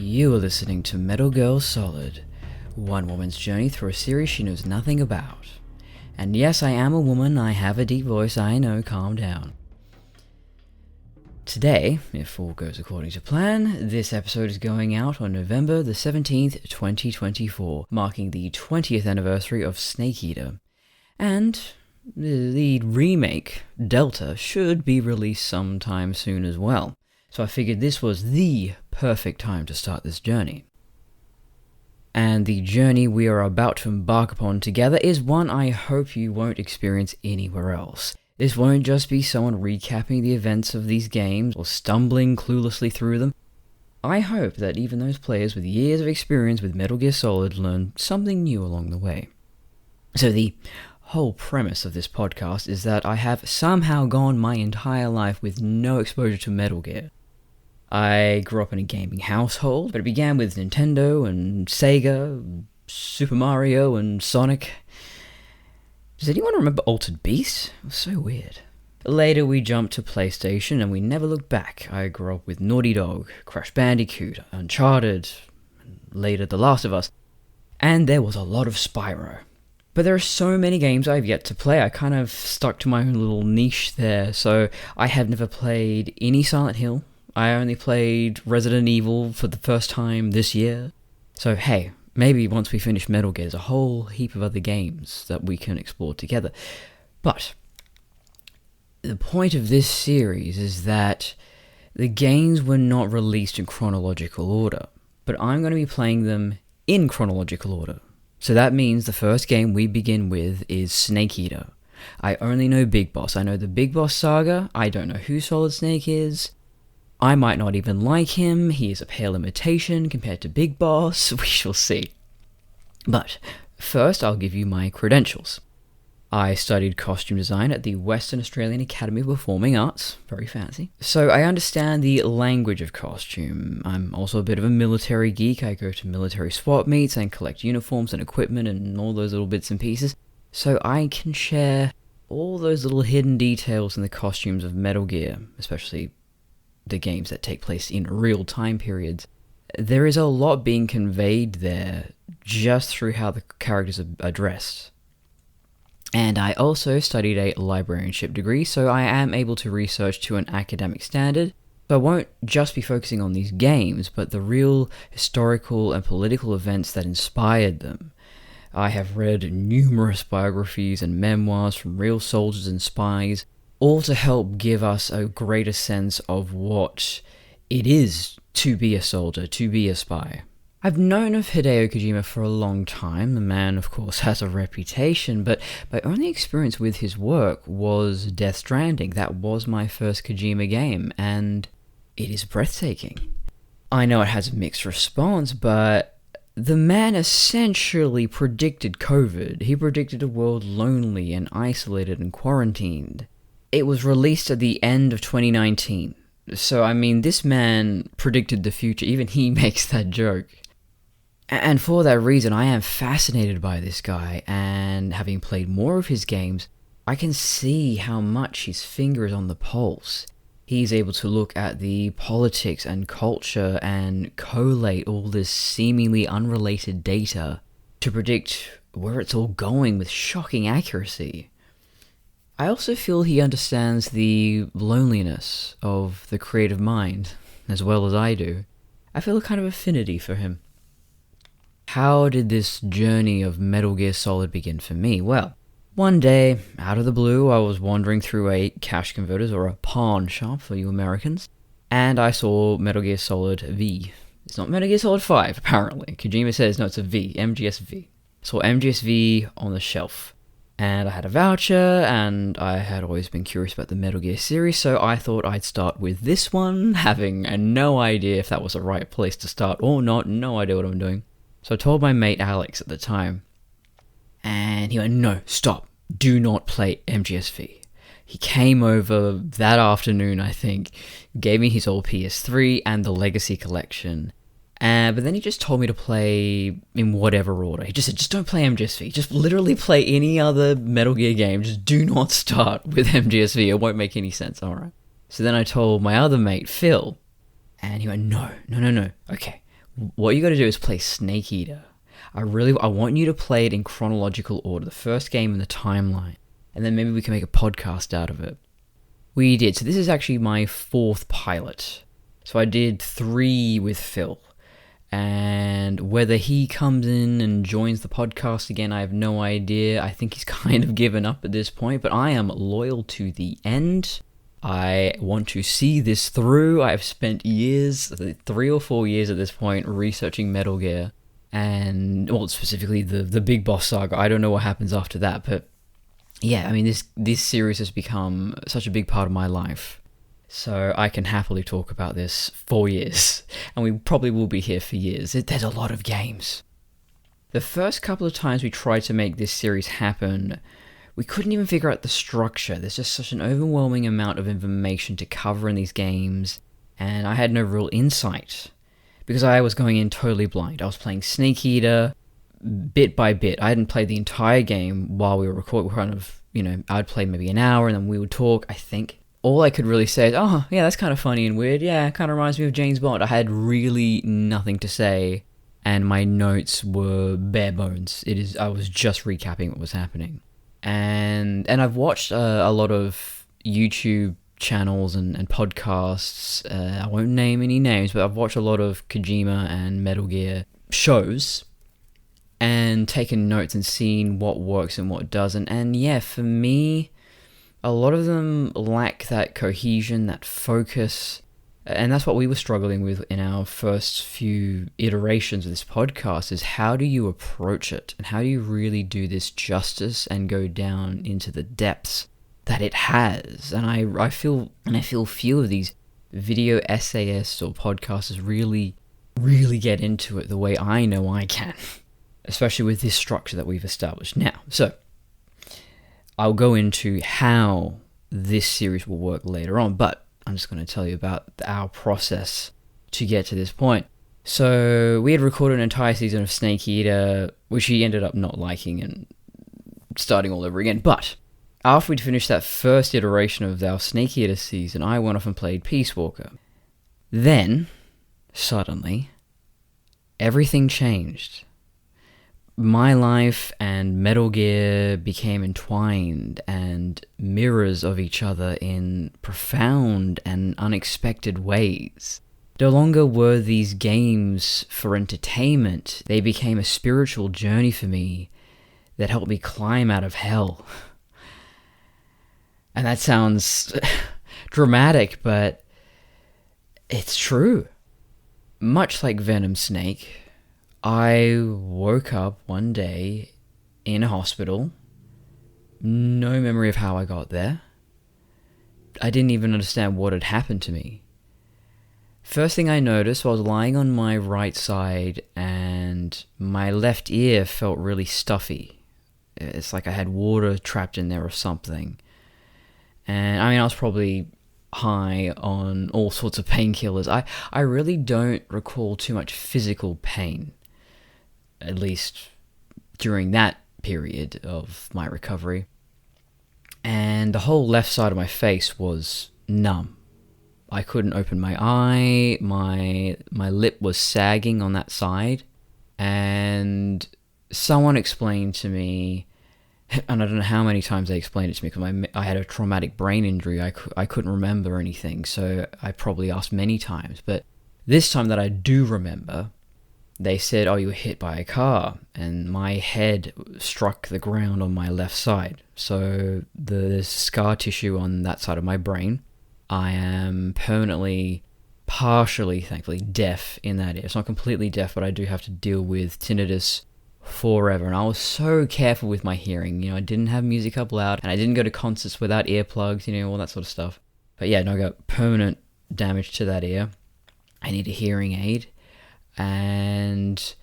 You are listening to Metal Girl Solid, one woman's journey through a series she knows nothing about. And yes, I am a woman, I have a deep voice, I know, calm down. Today, if all goes according to plan, this episode is going out on November the 17th, 2024, marking the 20th anniversary of Snake Eater. And the remake, Delta, should be released sometime soon as well. So I figured this was the perfect time to start this journey. And the journey we are about to embark upon together is one I hope you won't experience anywhere else. This won't just be someone recapping the events of these games or stumbling cluelessly through them. I hope that even those players with years of experience with Metal Gear Solid learn something new along the way. So the whole premise of this podcast is that I have somehow gone my entire life with no exposure to Metal Gear. I grew up in a gaming household, but it began with Nintendo and Sega, Super Mario and Sonic. Does anyone remember Altered Beast? It was so weird. Later we jumped to PlayStation and we never looked back. I grew up with Naughty Dog, Crash Bandicoot, Uncharted, and later The Last of Us. And there was a lot of Spyro. But there are so many games I've yet to play, I kind of stuck to my own little niche there. So I have never played any Silent Hill. I only played Resident Evil for the first time this year. So hey, maybe once we finish Metal Gear, there's a whole heap of other games that we can explore together. But the point of this series is that the games were not released in chronological order, but I'm going to be playing them in chronological order. So that means the first game we begin with is Snake Eater. I only know Big Boss. I know the Big Boss saga. I don't know who Solid Snake is. I might not even like him, he is a pale imitation compared to Big Boss, we shall see. But first I'll give you my credentials. I studied costume design at the Western Australian Academy of Performing Arts, very fancy. So I understand the language of costume. I'm also a bit of a military geek, I go to military swap meets and collect uniforms and equipment and all those little bits and pieces. So I can share all those little hidden details in the costumes of Metal Gear, especially the games that take place in real time periods. There is a lot being conveyed there just through how the characters are dressed. And I also studied a librarianship degree, so I am able to research to an academic standard. So I won't just be focusing on these games, but the real historical and political events that inspired them. I have read numerous biographies and memoirs from real soldiers and spies, all to help give us a greater sense of what it is to be a soldier, to be a spy. I've known of Hideo Kojima for a long time. The man, of course, has a reputation, but my only experience with his work was Death Stranding. That was my first Kojima game, and it is breathtaking. I know it has a mixed response, but the man essentially predicted COVID. He predicted a world lonely and isolated and quarantined. It was released at the end of 2019. So, I mean, this man predicted the future. Even he makes that joke. And for that reason, I am fascinated by this guy. And having played more of his games, I can see how much his finger is on the pulse. He's able to look at the politics and culture and collate all this seemingly unrelated data to predict where it's all going with shocking accuracy. I also feel he understands the loneliness of the creative mind, as well as I do. I feel a kind of affinity for him. How did this journey of Metal Gear Solid begin for me? Well, one day, out of the blue, I was wandering through a cash converters, or a pawn shop for you Americans, and I saw Metal Gear Solid V. It's not Metal Gear Solid 5, apparently. Kojima says, no, it's a V, MGS-V. I saw MGS-V on the shelf. And I had a voucher, and I had always been curious about the Metal Gear series, so I thought I'd start with this one, having no idea if that was the right place to start or not, no idea what I'm doing. So I told my mate Alex at the time, and he went, no, stop, do not play MGS-V. He came over that afternoon, I think, gave me his old PS3 and the Legacy Collection. But then he just told me to play in whatever order. He just said, just don't play MGS-V. Just literally play any other Metal Gear game. Just do not start with MGS-V. It won't make any sense. Alright. So then I told my other mate, Phil. And he went, no. Okay. what you got to do is play Snake Eater. I want you to play it in chronological order, the first game in the timeline, and then maybe we can make a podcast out of it. We did. So this is actually my 4th pilot. So I did 3 with Phil. And whether he comes in and joins the podcast again, I have no idea. I think he's kind of given up at this point, but I am loyal to the end. I want to see this through. I've spent years, 3 or 4 years at this point, researching Metal Gear. And, well, specifically the Big Boss saga. I don't know what happens after that, but yeah, I mean, this series has become such a big part of my life. So I can happily talk about this for years, and we probably will be here for years. There's a lot of games. The first couple of times we tried to make this series happen, we couldn't even figure out the structure. There's just such an overwhelming amount of information to cover in these games, and I had no real insight, because I was going in totally blind. I was playing Snake Eater bit by bit. I hadn't played the entire game while we were recording. I'd play maybe an hour, and then we would talk, I think. All I could really say is, oh, yeah, that's kind of funny and weird. Yeah, it kind of reminds me of James Bond. I had really nothing to say, and my notes were bare bones. I was just recapping what was happening. And I've watched a lot of YouTube channels and podcasts. I won't name any names, but I've watched a lot of Kojima and Metal Gear shows and taken notes and seen what works and what doesn't. And yeah, for me, a lot of them lack that cohesion, that focus, and that's what we were struggling with in our first few iterations of this podcast, is how do you approach it, and how do you really do this justice and go down into the depths that it has. And I feel few of these video essayists or podcasters really get into it the way I know I can, especially with this structure that we've established now. So I'll go into how this series will work later on, but I'm just going to tell you about our process to get to this point. So we had recorded an entire season of Snake Eater, which he ended up not liking and starting all over again. But after we'd finished that first iteration of our Snake Eater season, I went off and played Peace Walker. Then, suddenly, everything changed. My life and Metal Gear became entwined and mirrors of each other in profound and unexpected ways. No longer were these games for entertainment, they became a spiritual journey for me that helped me climb out of hell. And that sounds dramatic, but it's true. Much like Venom Snake, I woke up one day in a hospital, no memory of how I got there. I didn't even understand what had happened to me. First thing I noticed, I was lying on my right side and my left ear felt really stuffy. It's like I had water trapped in there or something. And I was probably high on all sorts of painkillers. I really don't recall too much physical pain, at least during that period of my recovery. And the whole left side of my face was numb. I couldn't open my eye, my lip was sagging on that side, and someone explained to me, and I don't know how many times they explained it to me, because I had a traumatic brain injury, I couldn't remember anything, so I probably asked many times, but this time that I do remember, they said, oh, you were hit by a car, and my head struck the ground on my left side. So the scar tissue on that side of my brain, I am permanently, partially, thankfully, deaf in that ear. It's not completely deaf, but I do have to deal with tinnitus forever. And I was so careful with my hearing. I didn't have music up loud, and I didn't go to concerts without earplugs, all that sort of stuff. But yeah, no, I got permanent damage to that ear. I need a hearing aid. And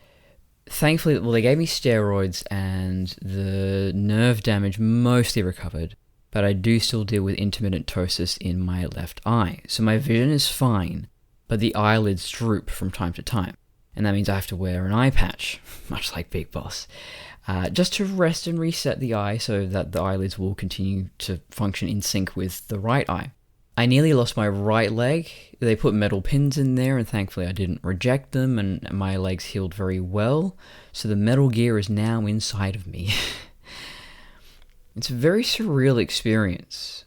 thankfully, they gave me steroids and the nerve damage mostly recovered, but I do still deal with intermittent ptosis in my left eye. So my vision is fine, but the eyelids droop from time to time. And that means I have to wear an eye patch, much like Big Boss, just to rest and reset the eye so that the eyelids will continue to function in sync with the right eye. I nearly lost my right leg. They put metal pins in there, and thankfully I didn't reject them, and my legs healed very well. So the Metal Gear is now inside of me. It's a very surreal experience,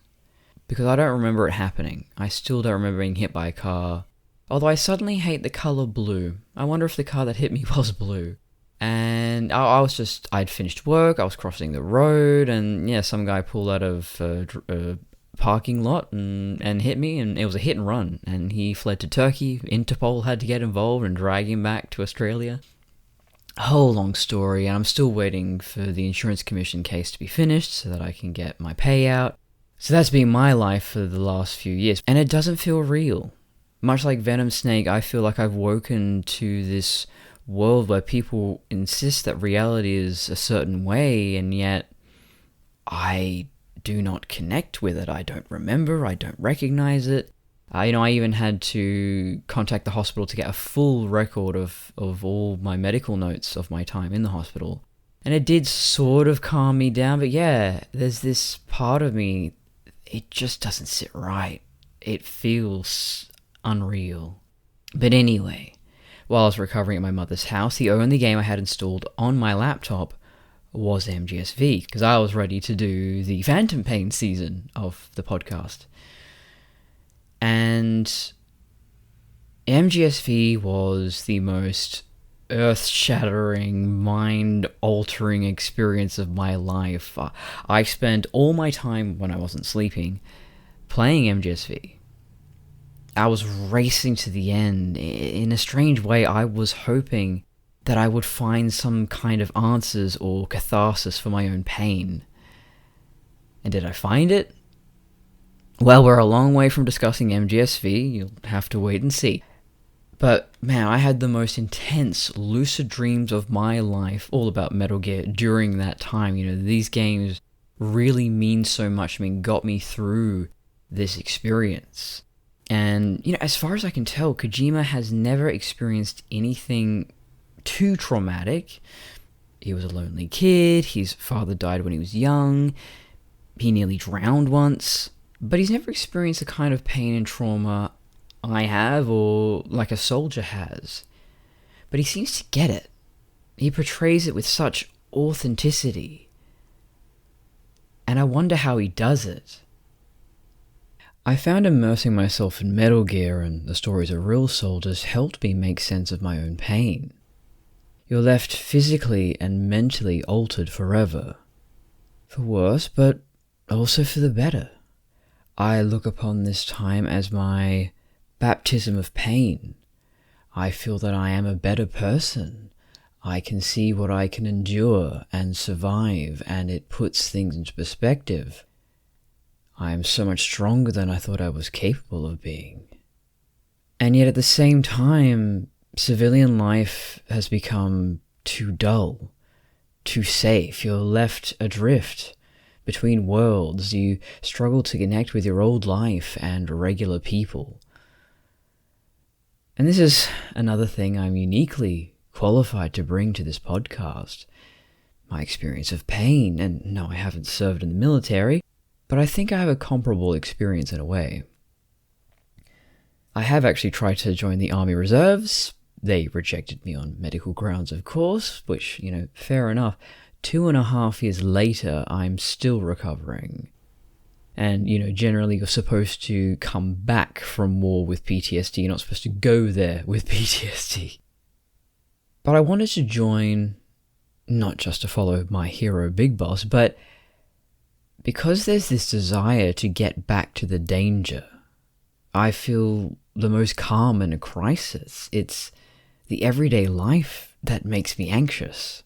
because I don't remember it happening. I still don't remember being hit by a car. Although I suddenly hate the color blue. I wonder if the car that hit me was blue. And I'd finished work, I was crossing the road, and yeah, some guy pulled out of a parking lot and hit me, and it was a hit and run. And he fled to Turkey. Interpol had to get involved and drag him back to Australia. A whole long story, and I'm still waiting for the insurance commission case to be finished so that I can get my payout. So that's been my life for the last few years, and it doesn't feel real. Much like Venom Snake, I feel like I've woken to this world where people insist that reality is a certain way, and yet I do not connect with it. I don't remember, I don't recognize it. I even had to contact the hospital to get a full record of all my medical notes of my time in the hospital. And it did sort of calm me down, but yeah, there's this part of me, it just doesn't sit right. It feels unreal. But anyway, while I was recovering at my mother's house, the only game I had installed on my laptop was MGSV, because I was ready to do the Phantom Pain season of the podcast. And MGSV was the most earth-shattering, mind-altering experience of my life. I spent all my time when I wasn't sleeping playing MGSV. I was racing to the end. In a strange way, I was hoping that I would find some kind of answers or catharsis for my own pain. And did I find it? Well, we're a long way from discussing MGSV. You'll have to wait and see. But man, I had the most intense, lucid dreams of my life all about Metal Gear during that time. These games really mean so much. Got me through this experience. And, as far as I can tell, Kojima has never experienced anything too traumatic. He was a lonely kid, his father died when he was young, he nearly drowned once, but he's never experienced the kind of pain and trauma I have, or like a soldier has. But he seems to get it. He portrays it with such authenticity. And I wonder how he does it. I found immersing myself in Metal Gear and the stories of real soldiers helped me make sense of my own pain. You're left physically and mentally altered forever. For worse, but also for the better. I look upon this time as my baptism of pain. I feel that I am a better person. I can see what I can endure and survive, and it puts things into perspective. I am so much stronger than I thought I was capable of being. And yet at the same time, civilian life has become too dull, too safe. You're left adrift between worlds. You struggle to connect with your old life and regular people. And this is another thing I'm uniquely qualified to bring to this podcast. My experience of pain, and no, I haven't served in the military, but I think I have a comparable experience in a way. I have actually tried to join the Army Reserves. They rejected me on medical grounds, of course, which, fair enough. 2.5 years later, I'm still recovering. And, generally you're supposed to come back from war with PTSD. You're not supposed to go there with PTSD. But I wanted to join, not just to follow my hero Big Boss, but because there's this desire to get back to the danger. I feel the most calm in a crisis. It's the everyday life that makes me anxious.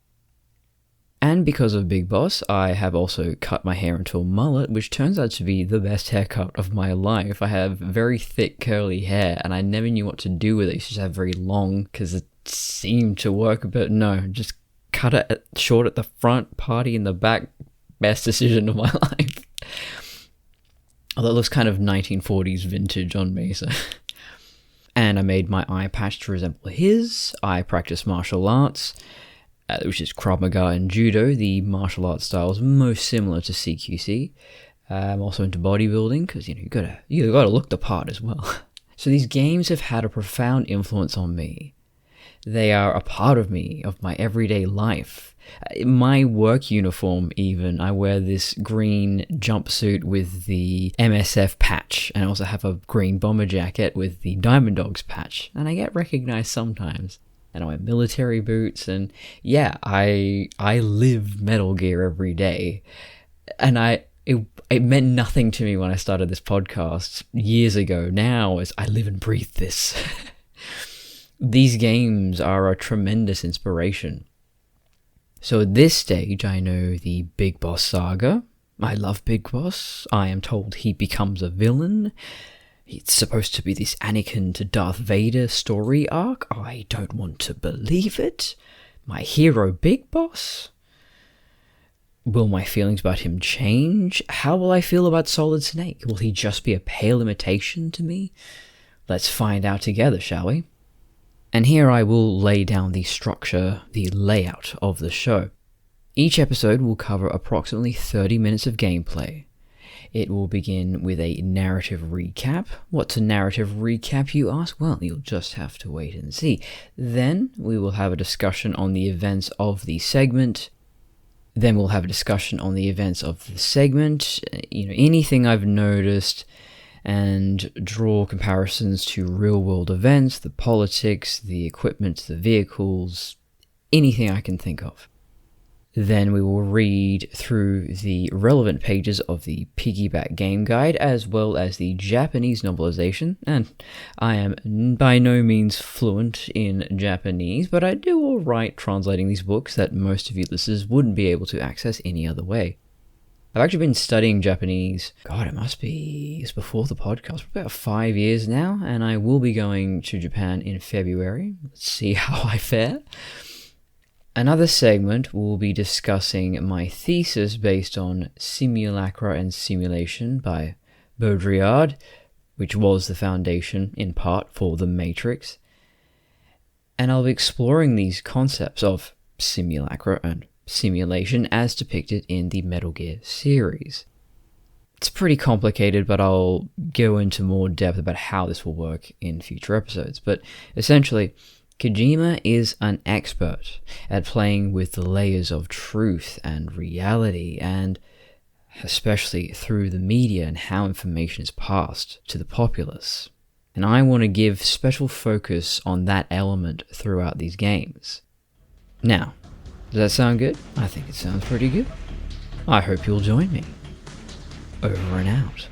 And because of Big Boss, I have also cut my hair into a mullet, which turns out to be the best haircut of my life. I have very thick curly hair, and I never knew what to do with it. I used to have very long, because it seemed to work, but no, just cut it short at the front, party in the back. Best decision of my life. Although it looks kind of 1940s vintage on me, so. And I made my eye patch to resemble his. I practice martial arts, which is Krav Maga and Judo, the martial arts styles most similar to CQC. I'm also into bodybuilding because you gotta look the part as well. So these games have had a profound influence on me. They are a part of me, of my everyday life. My work uniform even, I wear this green jumpsuit with the MSF patch, and I also have a green bomber jacket with the Diamond Dogs patch, and I get recognized sometimes. And I wear military boots, and yeah, I live Metal Gear every day. And it meant nothing to me when I started this podcast years ago. Now, as I live and breathe this. These games are a tremendous inspiration. So at this stage, I know the Big Boss saga. I love Big Boss. I am told he becomes a villain. It's supposed to be this Anakin to Darth Vader story arc. I don't want to believe it. My hero Big Boss? Will my feelings about him change? How will I feel about Solid Snake? Will he just be a pale imitation to me? Let's find out together, shall we? And here I will lay down the structure, the layout of the show. Each episode will cover approximately 30 minutes of gameplay. It will begin with a narrative recap. What's a narrative recap, you ask? Well, you'll just have to wait and see. Then we will have a discussion on the events of the segment. Then we'll have a discussion on the events of the segment, anything I've noticed, and draw comparisons to real-world events, the politics, the equipment, the vehicles, anything I can think of. Then we will read through the relevant pages of the Piggyback Game Guide, as well as the Japanese novelization, and I am by no means fluent in Japanese, but I do alright translating these books that most of you listeners wouldn't be able to access any other way. I've actually been studying Japanese, it's before the podcast, for about 5 years now, and I will be going to Japan in February. Let's see how I fare. Another segment will be discussing my thesis based on Simulacra and Simulation by Baudrillard, which was the foundation, in part, for The Matrix. And I'll be exploring these concepts of simulacra and simulation as depicted in the Metal Gear series. It's pretty complicated, but I'll go into more depth about how this will work in future episodes. But essentially, Kojima is an expert at playing with the layers of truth and reality, and especially through the media and how information is passed to the populace. And I want to give special focus on that element throughout these games. Now, does that sound good? I think it sounds pretty good. I hope you'll join me. Over and out.